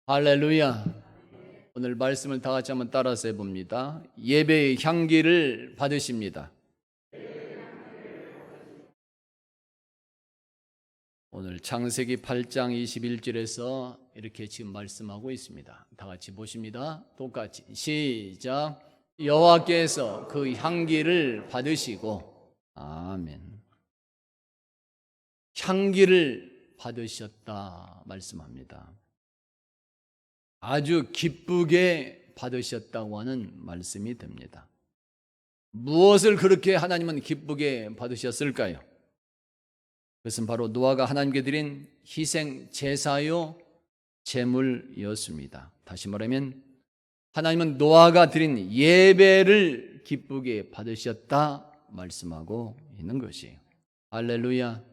할렐루야. 오늘 말씀을 다 같이 한번 따라서 해봅니다. 예배의 향기를 받으십니다. 오늘 창세기 8장 21절에서 이렇게 지금 말씀하고 있습니다. 다 같이 보십니다. 똑같이 시작. 여호와께서 그 향기를 받으시고, 아멘. 향기를 받으셨다 말씀합니다. 아주 기쁘게 받으셨다고 하는 말씀이 됩니다. 무엇을 그렇게 하나님은 기쁘게 받으셨을까요? 그것은 바로 노아가 하나님께 드린 희생 제사요 제물이었습니다. 다시 말하면 하나님은 노아가 드린 예배를 기쁘게 받으셨다 말씀하고 있는 것이에요. 할렐루야.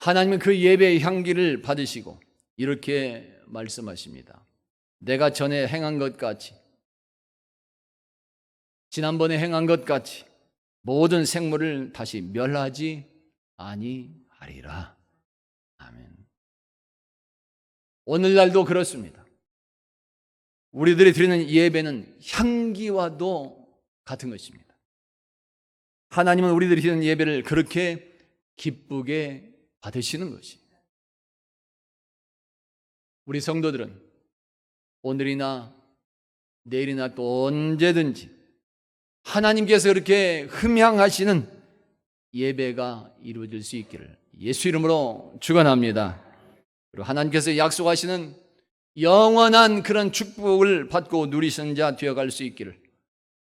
하나님은 그 예배의 향기를 받으시고 이렇게 말씀하십니다. 내가 전에 행한 것 같이, 지난번에 행한 것 같이 모든 생물을 다시 멸하지 아니하리라. 아멘. 오늘날도 그렇습니다. 우리들이 드리는 예배는 향기와도 같은 것입니다. 하나님은 우리들이 드리는 예배를 그렇게 기쁘게 받으시는 것입니다. 우리 성도들은 오늘이나 내일이나 또 언제든지 하나님께서 그렇게 흠향하시는 예배가 이루어질 수 있기를 예수 이름으로 축원합니다. 그리고 하나님께서 약속하시는 영원한 그런 축복을 받고 누리시는 자 되어갈 수 있기를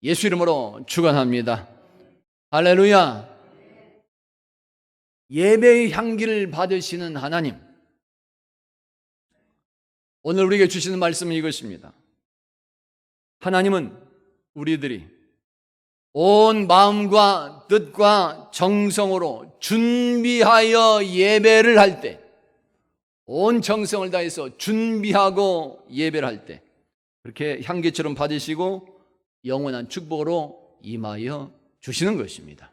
예수 이름으로 축원합니다. 할렐루야. 예배의 향기를 받으시는 하나님, 오늘 우리에게 주시는 말씀은 이것입니다. 하나님은 우리들이 온 마음과 뜻과 정성으로 준비하여 예배를 할 때, 온 정성을 다해서 준비하고 예배를 할 때 그렇게 향기처럼 받으시고 영원한 축복으로 임하여 주시는 것입니다.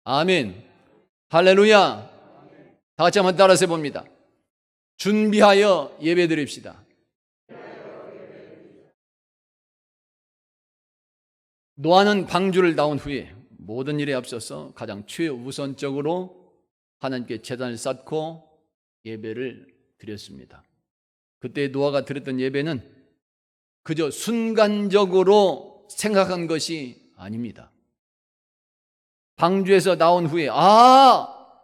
아멘. 할렐루야. 다 같이 한번 따라서 해봅니다. 준비하여 예배드립시다. 노아는 방주를 나온 후에 모든 일에 앞서서 가장 최우선적으로 하나님께 제단을 쌓고 예배를 드렸습니다. 그때 노아가 드렸던 예배는 그저 순간적으로 생각한 것이 아닙니다. 방주에서 나온 후에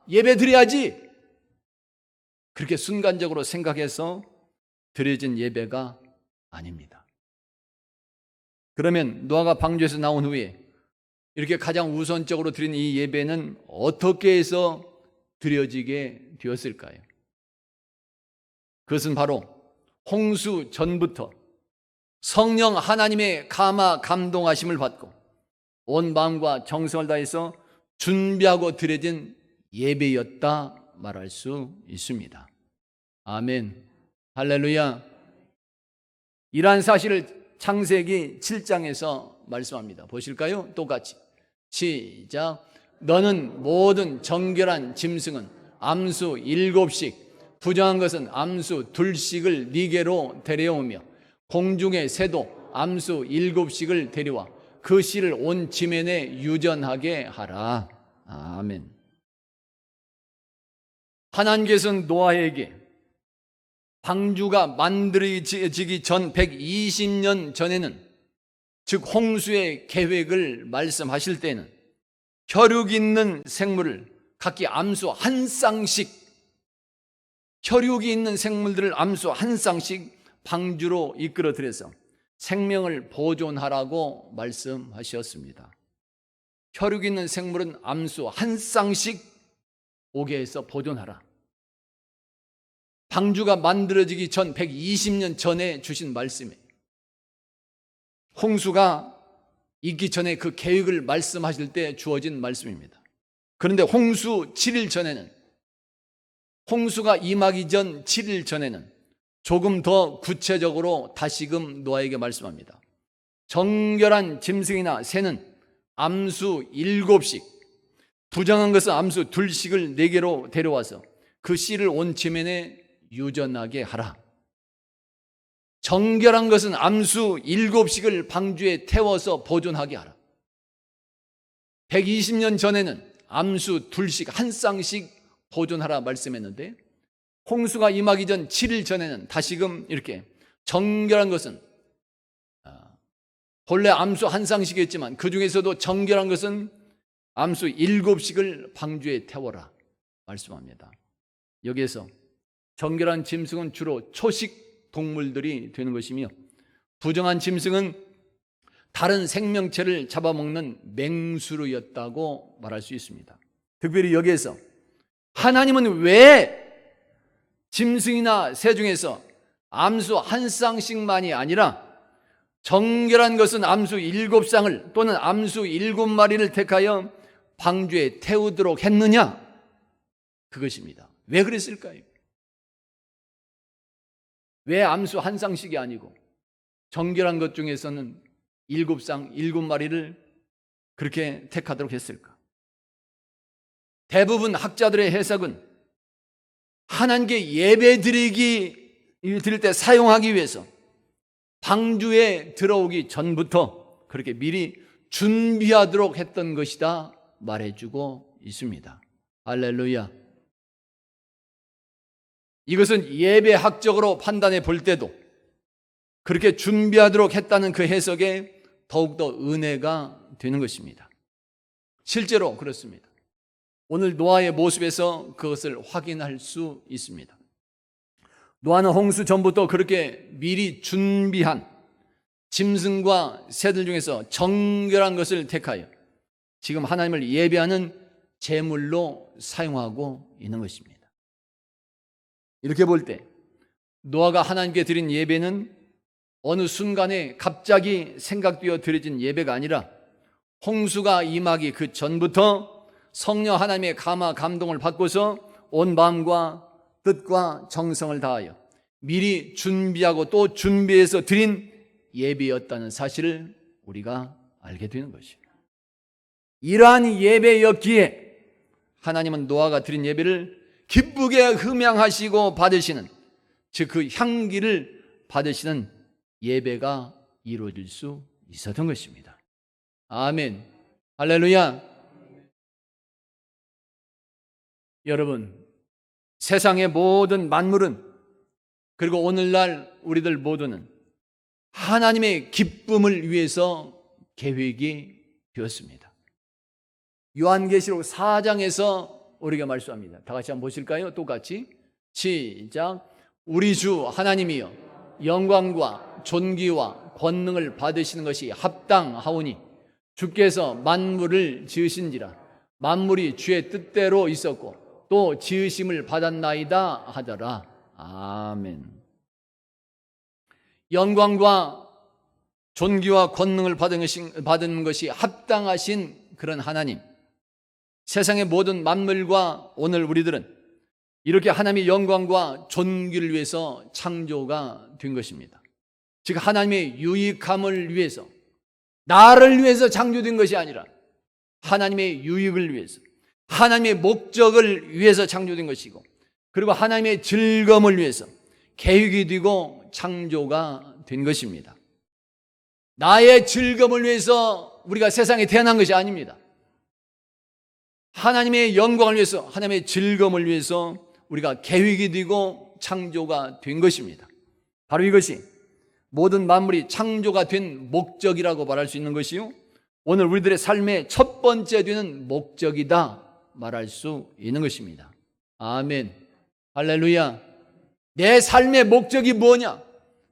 예배 드려야지, 그렇게 순간적으로 생각해서 드려진 예배가 아닙니다. 그러면 노아가 방주에서 나온 후에 이렇게 가장 우선적으로 드린 이 예배는 어떻게 해서 드려지게 되었을까요? 그것은 바로 홍수 전부터 성령 하나님의 감동하심을 받고 온 마음과 정성을 다해서 준비하고 드려진 예배였다 말할 수 있습니다. 아멘. 할렐루야. 이러한 사실을 창세기 7장에서 말씀합니다. 보실까요? 똑같이 시작. 너는 모든 정결한 짐승은 암수 7씩, 부정한 것은 암수 2씩을 네게로 데려오며 공중의 새도 암수 7씩을 데려와 그 씨를 온 지면에 유전하게 하라. 아멘. 하나님께서는 노아에게 방주가 만들어지기 전 120년 전에는, 즉 홍수의 계획을 말씀하실 때는 혈육 있는 생물을 각기 암수 한 쌍씩, 혈육이 있는 생물들을 암수 한 쌍씩 방주로 이끌어들여서 생명을 보존하라고 말씀하셨습니다. 혈육 있는 생물은 암수 한 쌍씩 오게 해서 보존하라. 방주가 만들어지기 전 120년 전에 주신 말씀이에요. 홍수가 있기 전에 그 계획을 말씀하실 때 주어진 말씀입니다. 그런데 홍수 7일 전에는, 홍수가 임하기 전 7일 전에는 조금 더 구체적으로 다시금 노아에게 말씀합니다. 정결한 짐승이나 새는 암수 7씩, 부정한 것은 암수 2씩을 네게로 데려와서 그 씨를 온 지면에 유전하게 하라. 정결한 것은 암수 7씩을 방주에 태워서 보존하게 하라. 120년 전에는 암수 2씩 한 쌍씩 보존하라 말씀했는데, 홍수가 임하기 전 7일 전에는 다시금 이렇게 정결한 것은, 본래 암수 한 쌍씩이었지만 그 중에서도 정결한 것은 암수 7씩을 방주에 태워라 말씀합니다. 여기에서 정결한 짐승은 주로 초식 동물들이 되는 것이며, 부정한 짐승은 다른 생명체를 잡아먹는 맹수류였다고 말할 수 있습니다. 특별히 여기에서 하나님은 왜 짐승이나 새 중에서 암수 한 쌍씩만이 아니라 정결한 것은 암수 7쌍을 또는 암수 7마리를 택하여 방주에 태우도록 했느냐? 그것입니다. 왜 그랬을까요? 왜 암수 한 쌍씩이 아니고 정결한 것 중에서는 7쌍, 7마리를 그렇게 택하도록 했을까? 대부분 학자들의 해석은 하나님께 예배 드릴 때 사용하기 위해서 방주에 들어오기 전부터 그렇게 미리 준비하도록 했던 것이다 말해주고 있습니다. 할렐루야. 이것은 예배학적으로 판단해 볼 때도 그렇게 준비하도록 했다는 그 해석에 더욱더 은혜가 되는 것입니다. 실제로 그렇습니다. 오늘 노아의 모습에서 그것을 확인할 수 있습니다. 노아는 홍수 전부터 그렇게 미리 준비한 짐승과 새들 중에서 정결한 것을 택하여 지금 하나님을 예배하는 제물로 사용하고 있는 것입니다. 이렇게 볼 때 노아가 하나님께 드린 예배는 어느 순간에 갑자기 생각되어 드려진 예배가 아니라 홍수가 임하기 그 전부터 성령 하나님의 감동을 받고서 온 마음과 뜻과 정성을 다하여 미리 준비하고 또 준비해서 드린 예배였다는 사실을 우리가 알게 되는 것입니다. 이러한 예배였기에 하나님은 노아가 드린 예배를 기쁘게 흠양하시고 받으시는, 즉 그 향기를 받으시는 예배가 이루어질 수 있었던 것입니다. 아멘. 할렐루야. 여러분, 세상의 모든 만물은, 그리고 오늘날 우리들 모두는 하나님의 기쁨을 위해서 계획이 되었습니다. 요한계시록 4장에서 우리가 말씀합니다. 다 같이 한번 보실까요? 똑같이 시작. 우리 주 하나님이여 영광과 존귀와 권능을 받으시는 것이 합당하오니 주께서 만물을 지으신지라 만물이 주의 뜻대로 있었고 또 지으심을 받았나이다 하더라. 아멘. 영광과 존귀와 권능을 받은 것이 합당하신 그런 하나님, 세상의 모든 만물과 오늘 우리들은 이렇게 하나님의 영광과 존귀를 위해서 창조가 된 것입니다. 즉 하나님의 유익함을 위해서, 나를 위해서 창조된 것이 아니라 하나님의 유익을 위해서, 하나님의 목적을 위해서 창조된 것이고, 그리고 하나님의 즐거움을 위해서 계획이 되고 창조가 된 것입니다. 나의 즐거움을 위해서 우리가 세상에 태어난 것이 아닙니다. 하나님의 영광을 위해서, 하나님의 즐거움을 위해서 우리가 계획이 되고 창조가 된 것입니다. 바로 이것이 모든 만물이 창조가 된 목적이라고 말할 수 있는 것이요, 오늘 우리들의 삶의 첫 번째 되는 목적이다 말할 수 있는 것입니다. 아멘. 할렐루야. 내 삶의 목적이 뭐냐?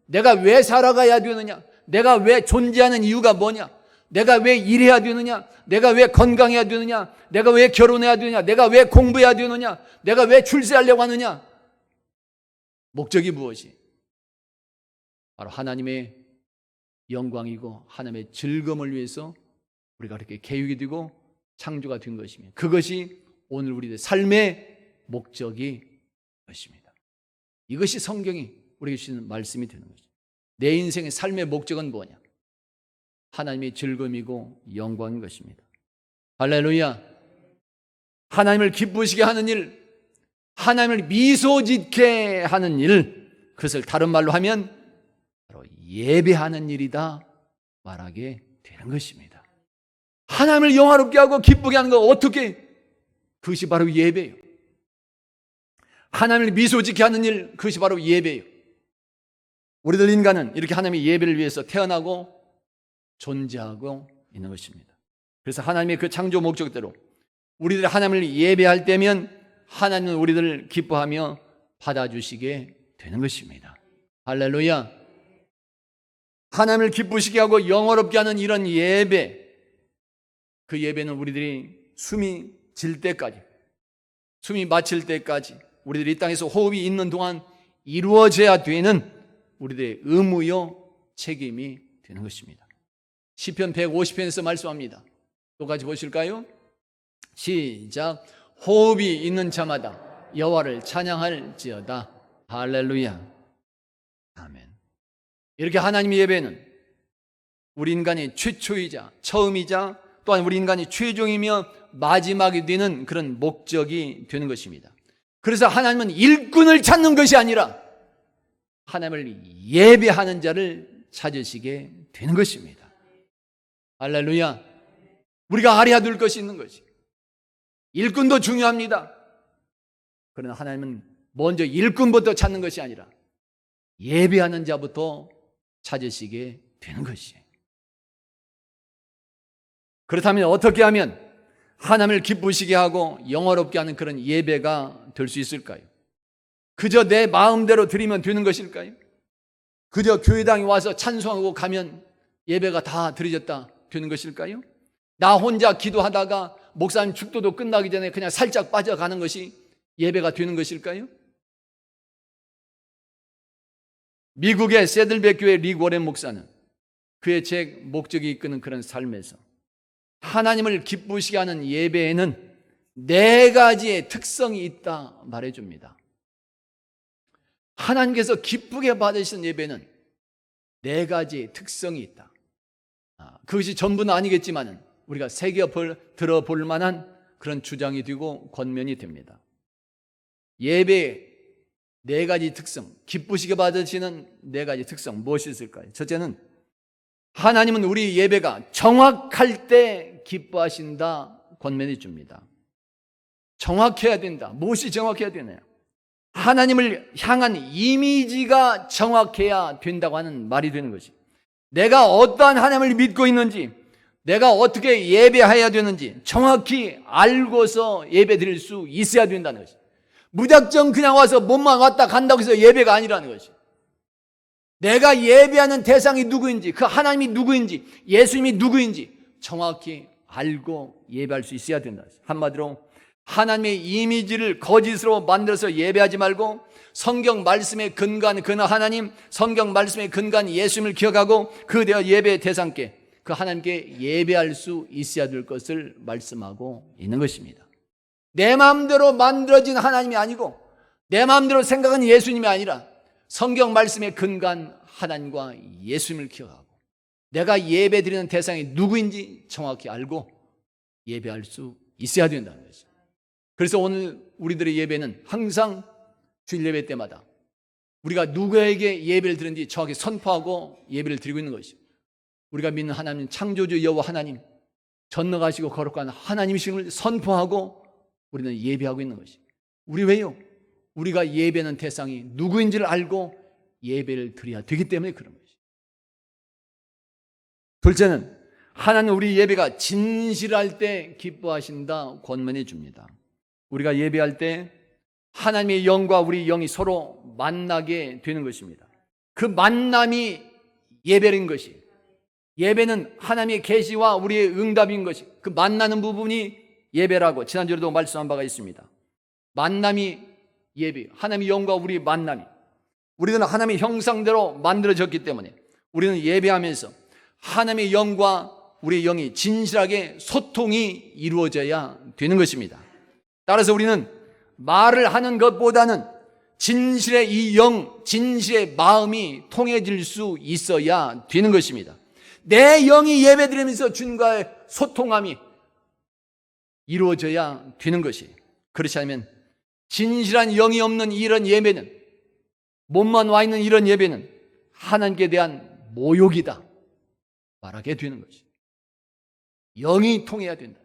내가 왜 살아가야 되느냐? 내가 왜 존재하는 이유가 뭐냐? 내가 왜 일해야 되느냐? 내가 왜 건강해야 되느냐? 내가 왜 결혼해야 되느냐? 내가 왜 공부해야 되느냐? 내가 왜 출세하려고 하느냐? 목적이 무엇이? 바로 하나님의 영광이고 하나님의 즐거움을 위해서 우리가 그렇게 계획이 되고 창조가 된 것이며, 그것이 오늘 우리의 삶의 목적이 것입니다. 이것이 성경이 우리에게 주시는 말씀이 되는 것입니다. 내 인생의 삶의 목적은 뭐냐? 하나님의 즐거움이고 영광인 것입니다. 할렐루야. 하나님을 기쁘시게 하는 일, 하나님을 미소 짓게 하는 일, 그것을 다른 말로 하면 예배하는 일이다 말하게 되는 것입니다. 하나님을 영화롭게 하고 기쁘게 하는 거 어떻게? 그것이 바로 예배예요. 하나님을 미소 짓게 하는 일, 그것이 바로 예배예요. 우리들 인간은 이렇게 하나님의 예배를 위해서 태어나고 존재하고 있는 것입니다. 그래서 하나님의 그 창조 목적대로 우리들이 하나님을 예배할 때면 하나님은 우리들을 기뻐하며 받아주시게 되는 것입니다. 할렐루야. 하나님을 기쁘시게 하고 영화롭게 하는 이런 예배, 그 예배는 우리들이 숨이 질 때까지, 숨이 마칠 때까지, 우리들이 이 땅에서 호흡이 있는 동안 이루어져야 되는 우리들의 의무요 책임이 되는 것입니다. 시편 150편에서 말씀합니다. 똑같이 보실까요? 시작. 호흡이 있는 자마다 여호와를 찬양할지어다. 할렐루야. 아멘. 이렇게 하나님의 예배는 우리 인간의 최초이자 처음이자 또한 우리 인간이 최종이며 마지막이 되는 그런 목적이 되는 것입니다. 그래서 하나님은 일꾼을 찾는 것이 아니라 하나님을 예배하는 자를 찾으시게 되는 것입니다. 할렐루야. 우리가 알아야 될 것이 있는 것이, 일꾼도 중요합니다. 그러나 하나님은 먼저 일꾼부터 찾는 것이 아니라 예배하는 자부터 찾으시게 되는 것이에요. 그렇다면 어떻게 하면 하나님을 기쁘시게 하고 영화롭게 하는 그런 예배가 될 수 있을까요? 그저 내 마음대로 드리면 되는 것일까요? 그저 교회당에 와서 찬송하고 가면 예배가 다 드려졌다 되는 것일까요? 나 혼자 기도하다가 목사님 축도도 끝나기 전에 그냥 살짝 빠져가는 것이 예배가 되는 것일까요? 미국의 세들백 교회 릭 워렌 목사는 그의 책 목적이 이끄는 그런 삶에서 하나님을 기쁘시게 하는 예배에는 4가지의 특성이 있다 말해줍니다. 하나님께서 기쁘게 받으시는 예배는 4가지의 특성이 있다. 그것이 전부는 아니겠지만 우리가 새겨 들어볼 만한 그런 주장이 되고 권면이 됩니다. 예배의 4가지 특성, 기쁘시게 받으시는 4가지 특성 무엇이 있을까요? 첫째는 하나님은 우리 예배가 정확할 때 기뻐하신다 권면해 줍니다. 정확해야 된다. 무엇이 정확해야 되나요? 하나님을 향한 이미지가 정확해야 된다고 하는 말이 되는 것이, 내가 어떠한 하나님을 믿고 있는지, 내가 어떻게 예배해야 되는지 정확히 알고서 예배 드릴 수 있어야 된다는 것이, 무작정 그냥 와서 몸만 왔다 간다고 해서 예배가 아니라는 것이, 내가 예배하는 대상이 누구인지, 그 하나님이 누구인지, 예수님이 누구인지 정확히 알고 예배할 수 있어야 된다. 한마디로 하나님의 이미지를 거짓으로 만들어서 예배하지 말고 성경 말씀에 근거한 그 하나님, 성경 말씀에 근거한 예수님을 기억하고 그 예배의 대상께, 그 하나님께 예배할 수 있어야 될 것을 말씀하고 있는 것입니다. 내 마음대로 만들어진 하나님이 아니고 내 마음대로 생각한 예수님이 아니라 성경 말씀에 근거한 하나님과 예수님을 기억하고 내가 예배드리는 대상이 누구인지 정확히 알고 예배할 수 있어야 된다는 것이죠. 그래서 오늘 우리들의 예배는 항상 주일 예배 때마다 우리가 누구에게 예배를 드리는지 정확히 선포하고 예배를 드리고 있는 것이죠. 우리가 믿는 하나님, 창조주 여호와 하나님, 전능하시고 거룩한 하나님이심을 선포하고 우리는 예배하고 있는 것이죠. 우리 왜요? 우리가 예배하는 대상이 누구인지를 알고 예배를 드려야 되기 때문에 그런 것이죠. 둘째는 하나님 우리 예배가 진실할 때 기뻐하신다 권면해 줍니다. 우리가 예배할 때 하나님의 영과 우리 영이 서로 만나게 되는 것입니다. 그 만남이 예배인 것이, 예배는 하나님의 계시와 우리의 응답인 것이, 그 만나는 부분이 예배라고 지난주에도 말씀한 바가 있습니다. 만남이 예배, 하나님의 영과 우리의 만남이, 우리는 하나님의 형상대로 만들어졌기 때문에 우리는 예배하면서 하나님의 영과 우리의 영이 진실하게 소통이 이루어져야 되는 것입니다. 따라서 우리는 말을 하는 것보다는 진실의 이 영, 진실의 마음이 통해질 수 있어야 되는 것입니다. 내 영이 예배드리면서 주님과의 소통함이 이루어져야 되는 것이, 그렇지 않으면 진실한 영이 없는 이런 예배는, 몸만 와 있는 이런 예배는 하나님께 대한 모욕이다 말하게 되는 것이. 영이 통해야 된다.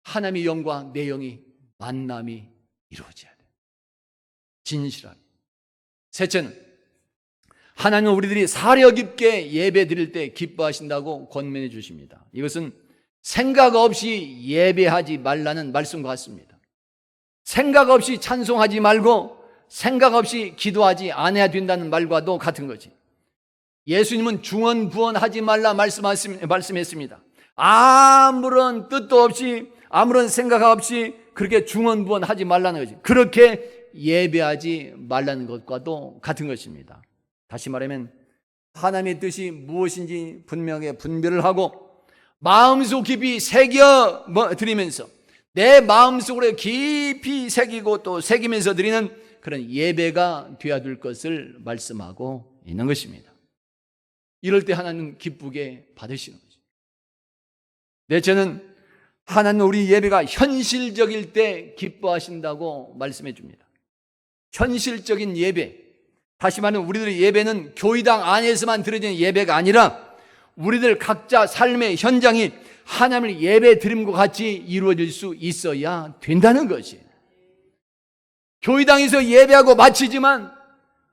하나님의 영과 내 영이 만남이 이루어져야 돼. 진실하게. 셋째는 하나님은 우리들이 사려 깊게 예배 드릴 때 기뻐하신다고 권면해 주십니다. 이것은 생각 없이 예배하지 말라는 말씀과 같습니다. 생각 없이 찬송하지 말고 생각 없이 기도하지 않아야 된다는 말과도 같은 거지. 예수님은 중언부언하지 말라 말씀했습니다. 아무런 뜻도 없이 아무런 생각 없이 그렇게 중언부언하지 말라는 거지. 그렇게 예배하지 말라는 것과도 같은 것입니다. 다시 말하면 하나님의 뜻이 무엇인지 분명하게 분별을 하고 마음속 깊이 새겨 드리면서 내 마음속으로 깊이 새기고 또 새기면서 드리는 그런 예배가 되어야 될 것을 말씀하고 있는 것입니다. 이럴 때 하나님은 기쁘게 받으시는 거죠. 넷째는 하나님은 우리 예배가 현실적일 때 기뻐하신다고 말씀해 줍니다. 현실적인 예배, 다시 말하면 우리들의 예배는 교회당 안에서만 드려지는 예배가 아니라 우리들 각자 삶의 현장이 하나님을 예배 드림과 같이 이루어질 수 있어야 된다는 것이에요. 교회당에서 예배하고 마치지만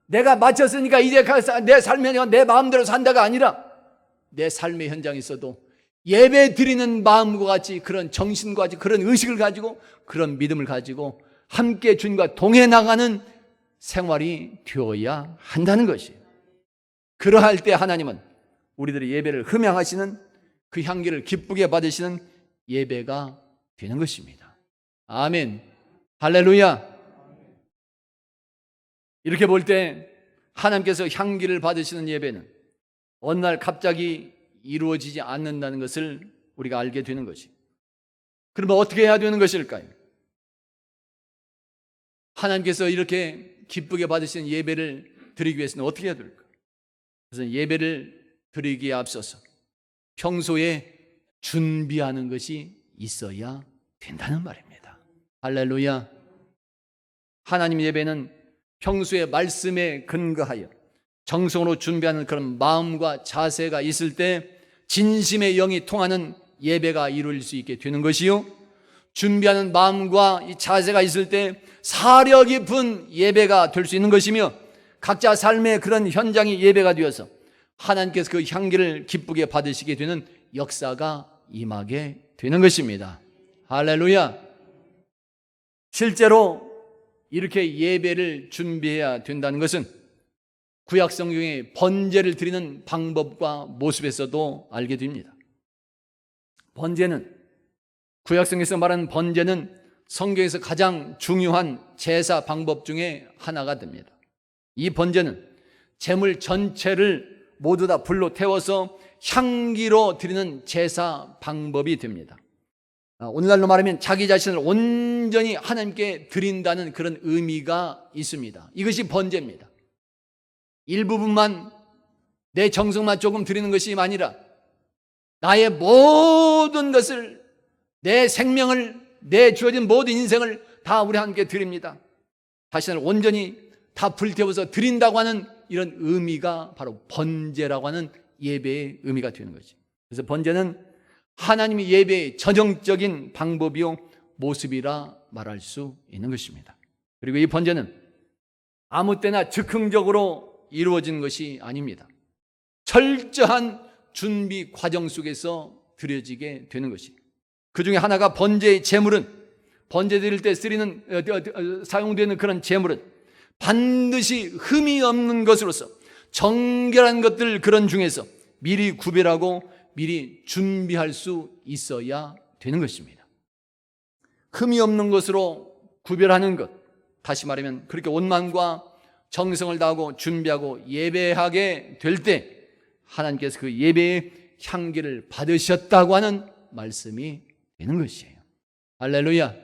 내가 마쳤으니까 이제 내 삶의 내 마음대로 산다가 아니라 내 삶의 현장에서도 예배 드리는 마음과 같이 그런 정신과 같이 그런 의식을 가지고 그런 믿음을 가지고 함께 주님과 동해 나가는 생활이 되어야 한다는 것이에요. 그러할 때 하나님은 우리들의 예배를 흠양하시는 그 향기를 기쁘게 받으시는 예배가 되는 것입니다. 아멘. 할렐루야. 이렇게 볼 때 하나님께서 향기를 받으시는 예배는 어느 날 갑자기 이루어지지 않는다는 것을 우리가 알게 되는 것이. 그러면 어떻게 해야 되는 것일까요? 하나님께서 이렇게 기쁘게 받으시는 예배를 드리기 위해서는 어떻게 해야 될까? 그래서 예배를 드리기에 앞서서 평소에 준비하는 것이 있어야 된다는 말입니다. 할렐루야. 하나님 예배는 평소에 말씀에 근거하여 정성으로 준비하는 그런 마음과 자세가 있을 때 진심의 영이 통하는 예배가 이루어질 수 있게 되는 것이요, 준비하는 마음과 이 자세가 있을 때 사려 깊은 예배가 될 수 있는 것이며 각자 삶의 그런 현장이 예배가 되어서 하나님께서 그 향기를 기쁘게 받으시게 되는 역사가 임하게 되는 것입니다. 할렐루야. 실제로 이렇게 예배를 준비해야 된다는 것은 구약 성경의 번제를 드리는 방법과 모습에서도 알게 됩니다. 번제는, 구약 성경에서 말하는 번제는 성경에서 가장 중요한 제사 방법 중에 하나가 됩니다. 이 번제는 제물 전체를 모두 다 불로 태워서 향기로 드리는 제사 방법이 됩니다. 오늘날로 말하면 자기 자신을 온전히 하나님께 드린다는 그런 의미가 있습니다. 이것이 번제입니다. 일부분만 내 정성만 조금 드리는 것이 아니라 나의 모든 것을, 내 생명을, 내 주어진 모든 인생을 다 우리 하나님께 드립니다. 자신을 온전히 다 불태워서 드린다고 하는 이런 의미가 바로 번제라고 하는 예배의 의미가 되는 거죠. 그래서 번제는 하나님의 예배의 전형적인 방법이요 모습이라 말할 수 있는 것입니다. 그리고 이 번제는 아무 때나 즉흥적으로 이루어진 것이 아닙니다. 철저한 준비 과정 속에서 드려지게 되는 것입니다. 그 중에 하나가 번제의 제물은, 번제 드릴 때 사용되는 그런 제물은 반드시 흠이 없는 것으로서 정결한 것들, 그런 중에서 미리 구별하고 미리 준비할 수 있어야 되는 것입니다. 흠이 없는 것으로 구별하는 것, 다시 말하면 그렇게 온만과 정성을 다하고 준비하고 예배하게 될 때 하나님께서 그 예배의 향기를 받으셨다고 하는 말씀이 되는 것이에요. 할렐루야.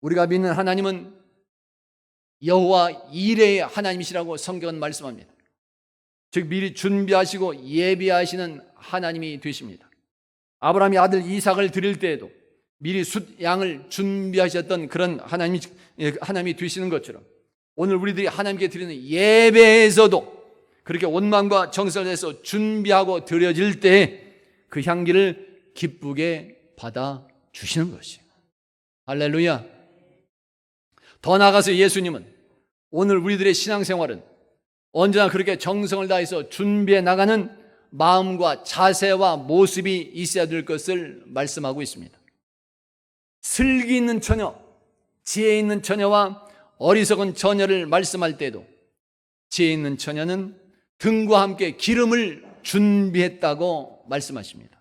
우리가 믿는 하나님은 여호와 이레의 하나님이시라고 성경은 말씀합니다. 즉 미리 준비하시고 예비하시는 하나님이 되십니다. 아브라함이 아들 이삭을 드릴 때에도 미리 숫양을 준비하셨던 그런 하나님이 되시는 것처럼 오늘 우리들이 하나님께 드리는 예배에서도 그렇게 온 마음과 정성을 내서 준비하고 드려질 때 그 향기를 기쁘게 받아 주시는 것이에요. 할렐루야. 더 나아가서 예수님은 오늘 우리들의 신앙생활은 언제나 그렇게 정성을 다해서 준비해 나가는 마음과 자세와 모습이 있어야 될 것을 말씀하고 있습니다. 슬기 있는 처녀, 지혜 있는 처녀와 어리석은 처녀를 말씀할 때도 지혜 있는 처녀는 등과 함께 기름을 준비했다고 말씀하십니다.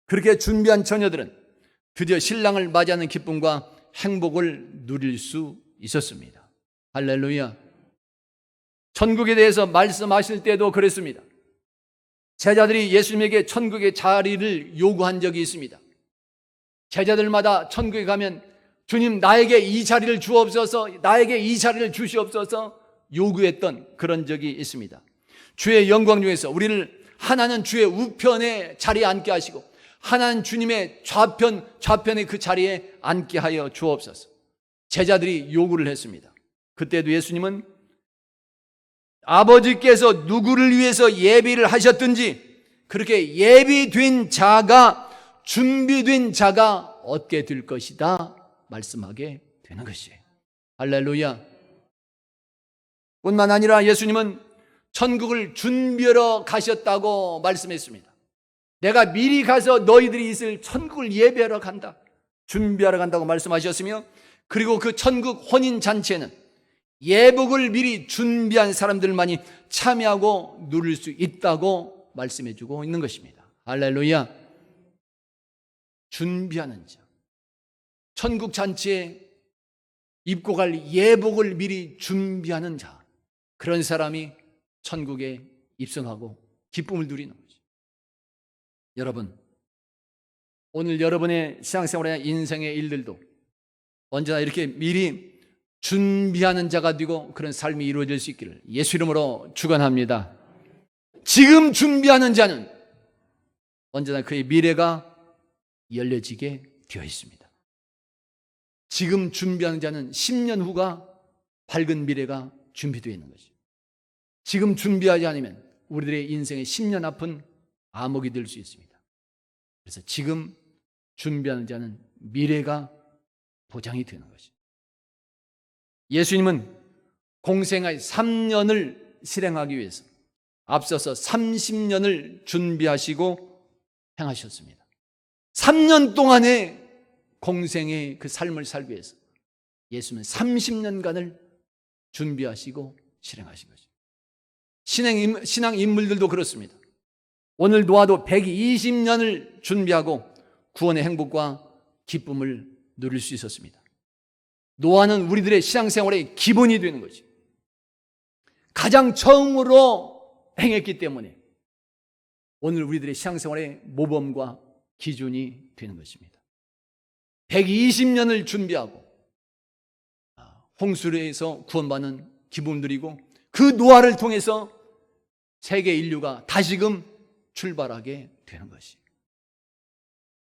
그렇게 준비한 처녀들은 드디어 신랑을 맞이하는 기쁨과 행복을 누릴 수 있었습니다. 할렐루야. 천국에 대해서 말씀하실 때도 그랬습니다. 제자들이 예수님에게 천국의 자리를 요구한 적이 있습니다. 제자들마다 천국에 가면 주님 나에게 이 자리를 주옵소서, 나에게 이 자리를 주시옵소서 요구했던 그런 적이 있습니다. 주의 영광 중에서 우리를 하나는 주의 우편에 자리에 앉게 하시고 하나는 주님의 좌편의 그 자리에 앉게 하여 주옵소서. 제자들이 요구를 했습니다. 그때도 예수님은 아버지께서 누구를 위해서 예비를 하셨든지 그렇게 예비된 자가, 준비된 자가 얻게 될 것이다 말씀하게 되는 것이에요. 할렐루야. 뿐만 아니라 예수님은 천국을 준비하러 가셨다고 말씀했습니다. 내가 미리 가서 너희들이 있을 천국을 예배하러 간다, 준비하러 간다고 말씀하셨으며, 그리고 그 천국 혼인잔치에는 예복을 미리 준비한 사람들만이 참여하고 누릴 수 있다고 말씀해 주고 있는 것입니다. 할렐루야. 준비하는 자, 천국 잔치에 입고 갈 예복을 미리 준비하는 자, 그런 사람이 천국에 입성하고 기쁨을 누리는 거죠. 여러분, 오늘 여러분의 신앙생활이나 인생의 일들도 언제나 이렇게 미리 준비하는 자가 되고 그런 삶이 이루어질 수 있기를 예수 이름으로 축원합니다. 지금 준비하는 자는 언제나 그의 미래가 열려지게 되어 있습니다. 지금 준비하는 자는 10년 후가 밝은 미래가 준비되어 있는 것이죠. 지금 준비하지 않으면 우리들의 인생의 10년 앞은 암흑이 될 수 있습니다. 그래서 지금 준비하는 자는 미래가 보장이 되는 것이죠. 예수님은 공생의 3년을 실행하기 위해서 앞서서 30년을 준비하시고 행하셨습니다. 3년 동안의 공생의 그 삶을 살기 위해서 예수님은 30년간을 준비하시고 실행하신 것입니다. 신앙 인물들도 그렇습니다. 오늘 노아도 120년을 준비하고 구원의 행복과 기쁨을 누릴 수 있었습니다. 노아는 우리들의 신앙생활의 기본이 되는 거죠. 가장 처음으로 행했기 때문에 오늘 우리들의 신앙생활의 모범과 기준이 되는 것입니다. 120년을 준비하고 홍수에서 구원받는 기쁨을 누리고 그 노아를 통해서 세계 인류가 다시금 출발하게 되는 것이에요.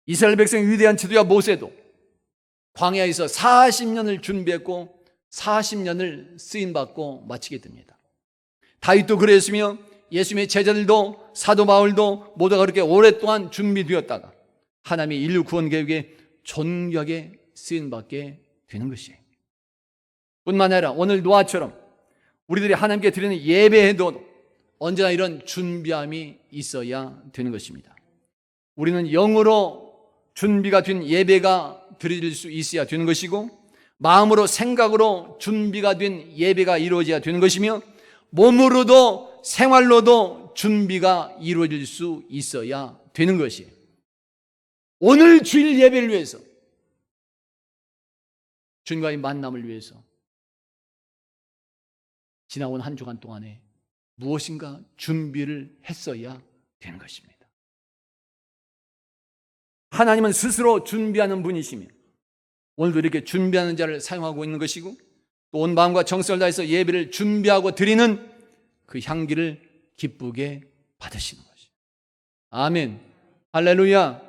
이스라엘 백성의 위대한 지도자 모세도 광야에서 40년을 준비했고 40년을 쓰임받고 마치게 됩니다. 다윗도 그랬으며 예수님의 제자들도 사도 바울도 모두가 그렇게 오랫동안 준비되었다가 하나님의 인류 구원 계획에 존귀하게 쓰임받게 되는 것이에요. 뿐만 아니라 오늘 노아처럼 우리들이 하나님께 드리는 예배에도 언제나 이런 준비함이 있어야 되는 것입니다. 우리는 영으로 준비가 된 예배가 드릴 수 있어야 되는 것이고 마음으로 생각으로 준비가 된 예배가 이루어져야 되는 것이며 몸으로도 생활로도 준비가 이루어질 수 있어야 되는 것이에요. 오늘 주일 예배를 위해서 주님과의 만남을 위해서 지나온 한 주간 동안에 무엇인가 준비를 했어야 되는 것입니다. 하나님은 스스로 준비하는 분이시며 오늘도 이렇게 준비하는 자를 사용하고 있는 것이고 또 온 마음과 정성을 다해서 예배를 준비하고 드리는 그 향기를 기쁘게 받으시는 것이죠. 아멘. 할렐루야.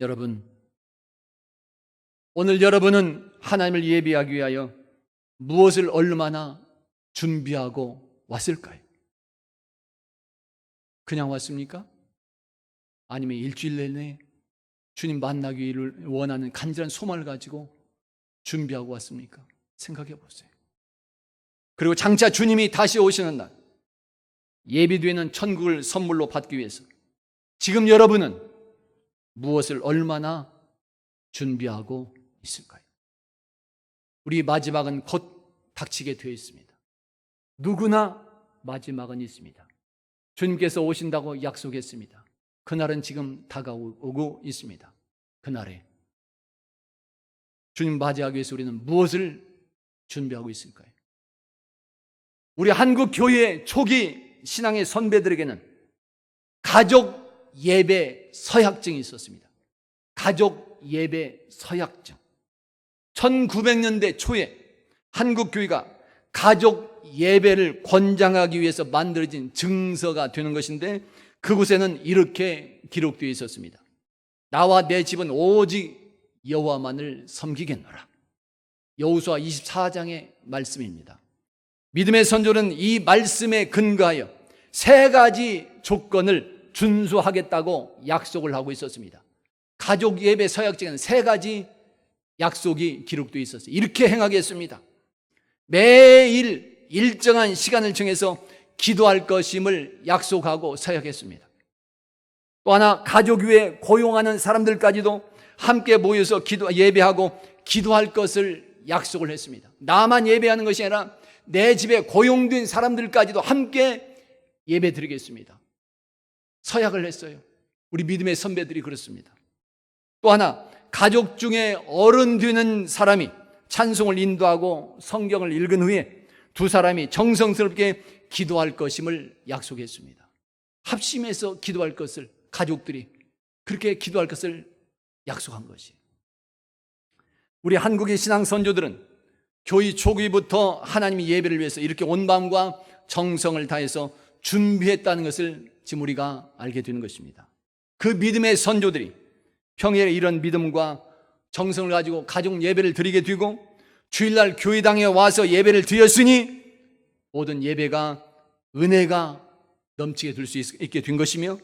여러분, 오늘 여러분은 하나님을 예배하기 위하여 무엇을 얼마나 준비하고 왔을까요? 그냥 왔습니까? 아니면 일주일 내내 주님 만나기를 원하는 간절한 소망을 가지고 준비하고 왔습니까? 생각해 보세요. 그리고 장차 주님이 다시 오시는 날, 예비되는 천국을 선물로 받기 위해서 지금 여러분은 무엇을 얼마나 준비하고 있을까요? 우리 마지막은 곧 닥치게 되어 있습니다. 누구나 마지막은 있습니다. 주님께서 오신다고 약속했습니다. 그날은 지금 다가오고 있습니다. 그날에 주님 맞이하기 위해서 우리는 무엇을 준비하고 있을까요? 우리 한국 교회 초기 신앙의 선배들에게는 가족 예배 서약증이 있었습니다. 가족 예배 서약증. 1900년대 초에 한국 교회가 가족 예배를 권장하기 위해서 만들어진 증서가 되는 것인데, 그곳에는 이렇게 기록되어 있었습니다. 나와 내 집은 오직 여호와만을 섬기겠노라. 여호수아 24장의 말씀입니다. 믿음의 선조는 이 말씀에 근거하여 3가지 조건을 준수하겠다고 약속을 하고 있었습니다. 가족 예배 서약증에는 3가지 약속이 기록되어 있었어요. 이렇게 행하겠습니다. 매일 일정한 시간을 정해서 기도할 것임을 약속하고 서약했습니다. 또 하나, 가족 위에 고용하는 사람들까지도 함께 모여서 예배하고 기도할 것을 약속을 했습니다. 나만 예배하는 것이 아니라 내 집에 고용된 사람들까지도 함께 예배 드리겠습니다. 서약을 했어요. 우리 믿음의 선배들이 그렇습니다. 또 하나, 가족 중에 어른 되는 사람이 찬송을 인도하고 성경을 읽은 후에 2사람이 정성스럽게 기도할 것임을 약속했습니다. 합심해서 기도할 것을, 가족들이 그렇게 기도할 것을 약속한 것이에요. 우리 한국의 신앙 선조들은 교회 초기부터 하나님의 예배를 위해서 이렇게 온 마음과 정성을 다해서 준비했다는 것을 지금 우리가 알게 되는 것입니다. 그 믿음의 선조들이 평일에 이런 믿음과 정성을 가지고 가족 예배를 드리게 되고 주일날 교회당에 와서 예배를 드렸으니 모든 예배가 은혜가 넘치게 될 수 있게 된 것이며,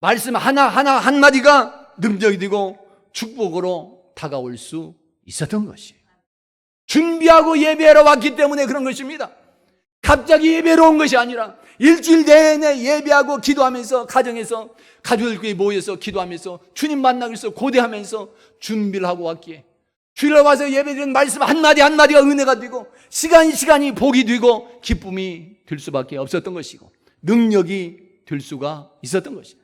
말씀 하나하나 한마디가 능력이 되고 축복으로 다가올 수 있었던 것이에요. 준비하고 예배하러 왔기 때문에 그런 것입니다. 갑자기 예배로 온 것이 아니라 일주일 내내 예배하고 기도하면서 가정에서 가족들끼리 모여서 기도하면서 주님 만나기 위해서 고대하면서 준비를 하고 왔기에 주일날 와서 예배드리는 말씀 한마디 한마디가 은혜가 되고 시간이 복이 되고 기쁨이 될 수밖에 없었던 것이고 능력이 될 수가 있었던 것이에요.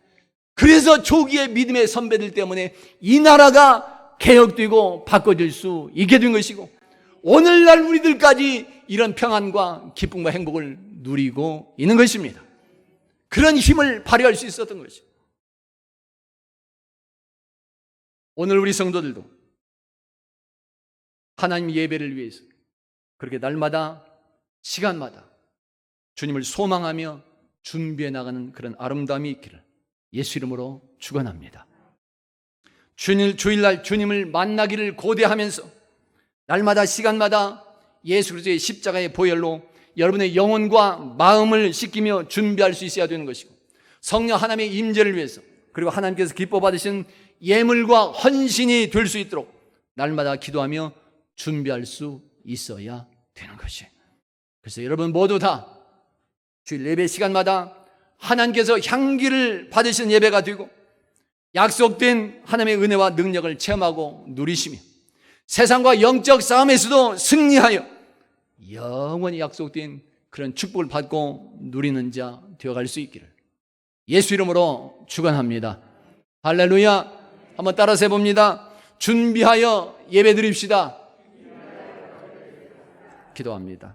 그래서 초기의 믿음의 선배들 때문에 이 나라가 개혁되고 바꿔질 수 있게 된 것이고 오늘날 우리들까지 이런 평안과 기쁨과 행복을 누리고 있는 것입니다. 그런 힘을 발휘할 수 있었던 것이죠. 오늘 우리 성도들도 하나님 예배를 위해서 그렇게 날마다 시간마다 주님을 소망하며 준비해 나가는 그런 아름다움이 있기를 예수 이름으로 축원합니다. 주일날 주님을 만나기를 고대하면서 날마다 시간마다 예수 그리스도의 십자가의 보혈로 여러분의 영혼과 마음을 씻기며 준비할 수 있어야 되는 것이고, 성령 하나님의 임재를 위해서 그리고 하나님께서 기뻐 받으신 예물과 헌신이 될 수 있도록 날마다 기도하며 준비할 수 있어야 되는 것이에요. 그래서 여러분 모두 다 주일 예배 시간마다 하나님께서 향기를 받으시는 예배가 되고 약속된 하나님의 은혜와 능력을 체험하고 누리시며 세상과 영적 싸움에서도 승리하여 영원히 약속된 그런 축복을 받고 누리는 자 되어갈 수 있기를 예수 이름으로 축원합니다. 할렐루야. 한번 따라서 해봅니다. 준비하여 예배 드립시다. 기도합니다.